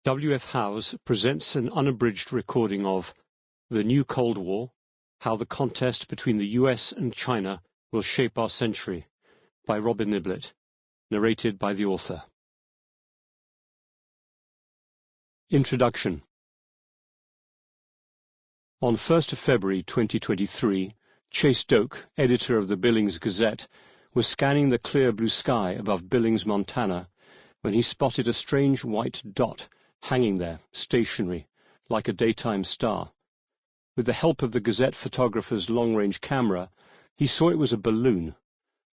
W.F. Howes presents an unabridged recording of The New Cold War, How the Contest Between the U.S. and China Will Shape Our Century, by Robin Niblett, narrated by the author. Introduction. On 1st of February 2023, Chase Doak, editor of the Billings Gazette, was scanning the clear blue sky above Billings, Montana, when he spotted a strange white dot hanging there, stationary, like a daytime star. With the help of the Gazette photographer's long-range camera, he saw it was a balloon.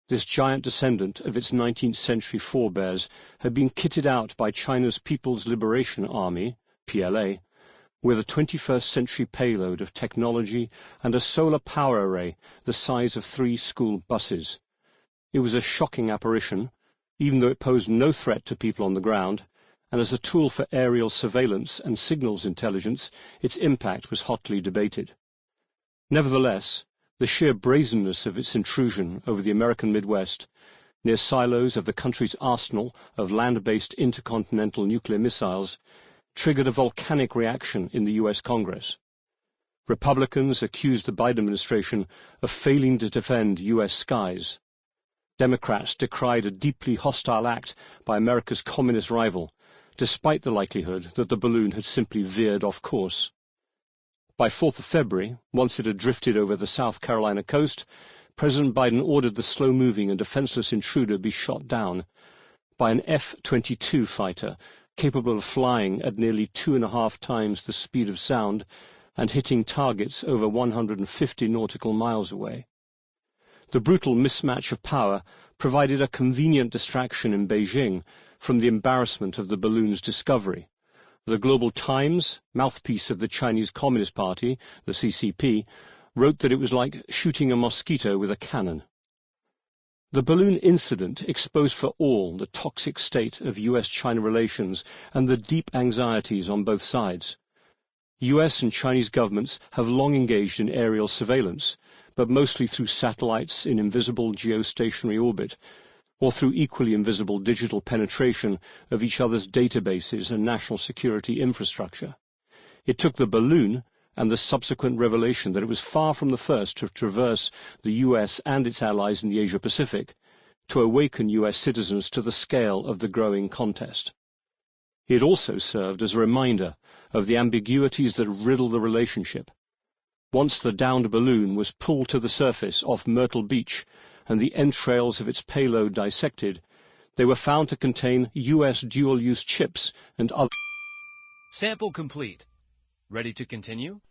This giant descendant of its 19th century forebears had been kitted out by China's People's Liberation Army, PLA, with a 21st century payload of technology and a solar power array the size of 3 school buses. It was a shocking apparition, even though it posed no threat to people on the ground, and as a tool for aerial surveillance and signals intelligence, its impact was hotly debated. Nevertheless, the sheer brazenness of its intrusion over the American Midwest, near silos of the country's arsenal of land-based intercontinental nuclear missiles, triggered a volcanic reaction in the U.S. Congress. Republicans accused the Biden administration of failing to defend U.S. skies. Democrats decried a deeply hostile act by America's communist rival, despite the likelihood that the balloon had simply veered off course. By 4th of February, once it had drifted over the South Carolina coast, President Biden ordered the slow-moving and defenseless intruder be shot down by an F-22 fighter capable of flying at nearly 2.5 times the speed of sound and hitting targets over 150 nautical miles away. The brutal mismatch of power provided a convenient distraction in Beijing from the embarrassment of the balloon's discovery. The Global Times, mouthpiece of the Chinese Communist Party, the CCP, wrote that it was like shooting a mosquito with a cannon. The balloon incident exposed for all the toxic state of U.S.-China relations and the deep anxieties on both sides. U.S. and Chinese governments have long engaged in aerial surveillance, but mostly through satellites in invisible geostationary orbit, or through equally invisible digital penetration of each other's databases and national security infrastructure. It took the balloon and the subsequent revelation that it was far from the first to traverse the U.S. and its allies in the Asia-Pacific to awaken U.S. citizens to the scale of the growing contest. It also served as a reminder of the ambiguities that riddle the relationship. Once the downed balloon was pulled to the surface off Myrtle Beach and the entrails of its payload dissected, they were found to contain U.S. dual-use chips and other... Sample complete. Ready to continue?